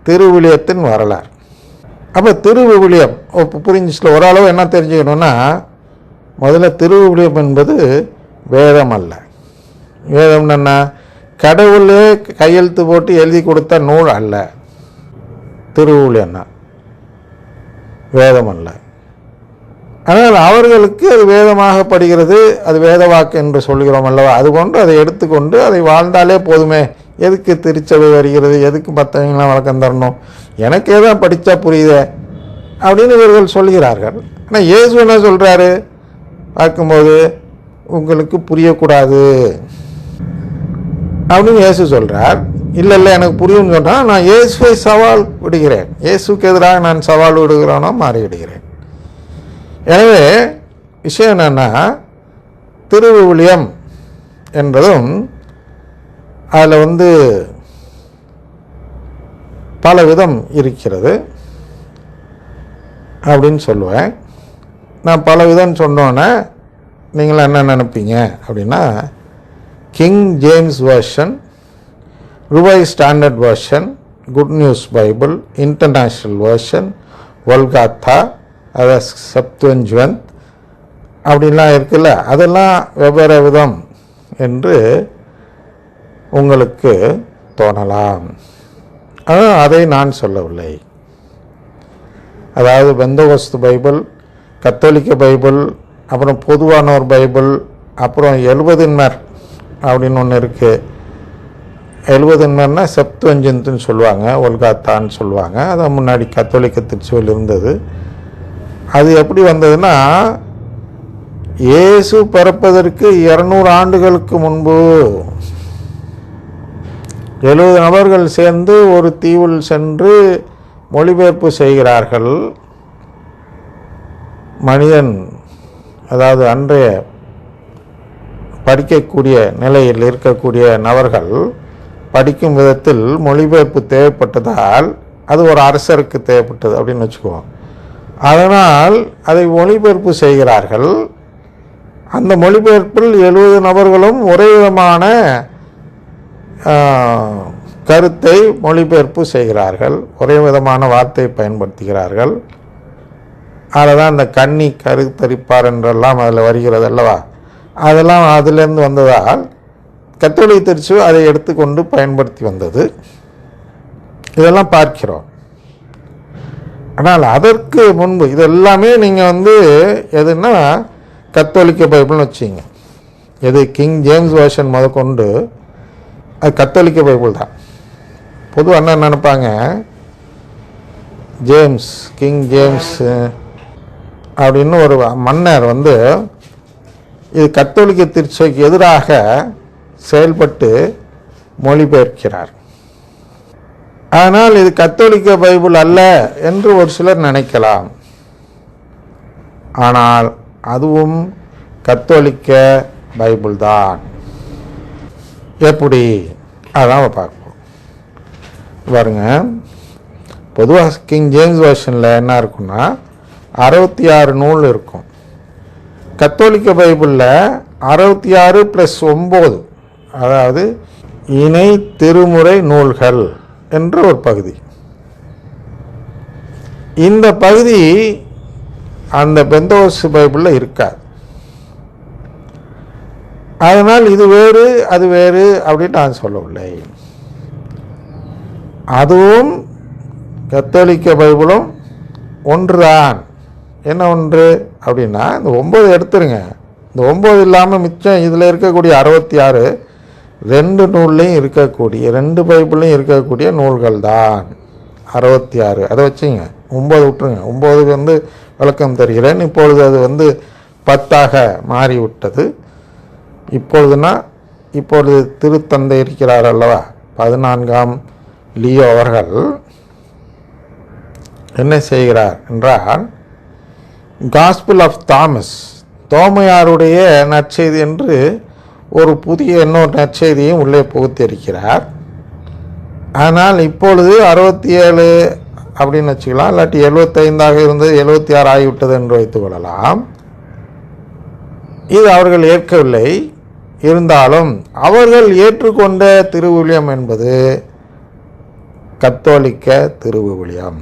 திருவிவிலியத்தின் வரலாறு. அப்போ திருவிவிலியம் புரிஞ்சிச்சுல. ஓரளவு என்ன தெரிஞ்சுக்கணுன்னா, முதல்ல திருவிவிலியம் என்பது வேதம் அல்ல. வேதம் என்ன? கடவுளே கையெழுத்து போட்டு எழுதி கொடுத்த நூல் அல்ல. திருவிவிலியம்னா வேதம் அல்ல. ஆனால் அவர்களுக்கு அது வேதமாக படுகிறது, அது வேத வாக்கு என்று சொல்கிறோம் அல்லவா? அதுபோன்று அதை எடுத்துக்கொண்டு அதை வாழ்ந்தாலே போதுமே, எதுக்கு திருச்சபை வருகிறது, எதுக்கு மற்றவங்களாம் வழக்கம் தரணும், எனக்கே தான் படித்தா புரியுதே அப்படின்னு இவர்கள் சொல்கிறார்கள். ஆனால் இயேசு என்ன சொல்கிறாரு பார்க்கும்போது, உங்களுக்கு புரியக்கூடாது அப்படின்னு இயேசு சொல்கிறார். இல்லை இல்லை எனக்கு புரியும்னு சொன்னால் நான் இயேசுவை சவால் விடுகிறேன், இயேசுக்கு எதிராக நான் சவால் விடுகிறேனோ மாறிவிடுகிறேன். எனவே விஷயம் என்னன்னா, திருவிவிலியம் என்பதும் அதில் பல விதம் இருக்கிறது அப்படின்னு சொல்லுவேன். நான் பல விதம் சொன்னோன்னே நீங்களாம் என்ன நினைப்பீங்க அப்படின்னா, King James version, revised standard version, good news Bible, international version, Vulgata, அதை செப்துவஞ்சுவந்த் அப்படின்லாம் இருக்குல்ல, அதெல்லாம் வெவ்வேறு விதம் என்று உங்களுக்கு தோணலாம். ஆனால் அதை நான் சொல்லவில்லை. அதாவது பெந்தகோஸ்து பைபிள், கத்தோலிக்க பைபிள், அப்புறம் பொதுவானோர் பைபிள், அப்புறம் 70 அப்படின்னு ஒன்று இருக்குது. 70 செப்துவஞ்சுவந்த்னு சொல்லுவாங்க, ஒல்காத்தான்னு சொல்லுவாங்க. அது முன்னாடி கத்தோலிக்க திருச்சபையில் இருந்தது. அது எப்படி வந்ததுன்னா, இயேசு பிறப்பதற்கு 200 ஆண்டுகளுக்கு முன்பு 70 நபர்கள் சேர்ந்து ஒரு தீவில் சென்று மொழிபெயர்ப்பு செய்கிறார்கள். மனிதன், அதாவது அன்றைய படிக்கக்கூடிய நிலையில் இருக்கக்கூடிய நபர்கள் படிக்கும் விதத்தில் மொழிபெயர்ப்பு தேவைப்பட்டதால், அது ஒரு அரசருக்கு தேவைப்பட்டது அப்படின்னு வச்சுக்குவோம். அதனால் அதை மொழிபெயர்ப்பு செய்கிறார்கள். அந்த மொழிபெயர்ப்பில் 70 நபர்களும் ஒரே விதமான கருத்தை மொழிபெயர்ப்பு செய்கிறார்கள், ஒரே விதமான வார்த்தையை பயன்படுத்துகிறார்கள். அதில் தான் அந்த கன்னி கருத்தரிப்பார் என்றெல்லாம் அதில் வருகிறது அல்லவா? அதெல்லாம் அதிலிருந்து வந்ததால் கத்தோலிக்க திருச்சபை அதை எடுத்துக்கொண்டு பயன்படுத்தி வந்தது. இதெல்லாம் பார்க்கிறோம். ஆனால் அதற்கு முன்பு இதெல்லாமே நீங்கள் எதுன்னா கத்தோலிக்க பைபிள்னு வச்சிங்க. எது கிங் ஜேம்ஸ் வெர்ஷன் முதற்கொண்டு அது கத்தோலிக்க பைபிள் தான். பொதுவாக என்ன நினைப்பாங்க, கிங் ஜேம்ஸ் அப்படின்னு ஒரு மன்னர் இது கத்தோலிக்க திருச்சபைக்கு எதிராக செயல்பட்டு மொழிபெயர்க்கிறார். ஆனால் இது கத்தோலிக்க பைபிள் அல்ல என்று ஒரு சிலர் நினைக்கலாம். ஆனால் அதுவும் கத்தோலிக்க பைபிள் தான். எப்படி அதான் பார்ப்போம். பாருங்க, பொதுவாக கிங் ஜேம்ஸ் வெர்ஷனில் என்ன இருக்குன்னா 66 நூல் இருக்கும். கத்தோலிக்க பைபிளில் 66 + 9, அதாவது இணை திருமுறை நூல்கள் என்ற ஒரு பகுதி. இந்த பகுதி அந்த பெந்தகோஸ்து பைபிளில் இருக்காது. அதனால் இது வேறு அது வேறு அப்படின்னு நான் சொல்லவில்லை. அதுவும் கத்தோலிக்க பைபிளும் ஒன்றுதான். என்ன ஒன்று அப்படின்னா, இந்த 9 எடுத்துருங்க. இந்த 9 இல்லாமல் மிச்சம் இதில் இருக்கக்கூடிய 66 2 நூல்லையும் இருக்கக்கூடிய, 2 பைபிளையும் இருக்கக்கூடிய நூல்கள் தான் 66. அதை வச்சுங்க, 9 விட்டுருங்க. 9க்கு விளக்கம் தருகிறேன். இப்பொழுது அது 10ஆக மாறிவிட்டது. இப்பொழுது திருத்தந்தை இருக்கிறார் அல்லவா, 14ஆம் லியோ அவர்கள் என்ன செய்கிறார் என்றால், காஸ்பிள் ஆஃப் தாமஸ், தோமையாருடைய நற்செய்தி என்று ஒரு புதிய இன்னொரு நற்செய்தியும் உள்ளே புகுத்தியிருக்கிறார். ஆனால் இப்பொழுது 67 அப்படின்னு வச்சுக்கலாம், இல்லாட்டி 75ஆக இருந்தது 76 ஆகிவிட்டது என்று வைத்துக் கொள்ளலாம். இது அவர்கள் ஏற்கவில்லை. இருந்தாலும் அவர்கள் ஏற்றுக்கொண்ட திருவிவிலியம் என்பது கத்தோலிக்க திருவிவிலியம்.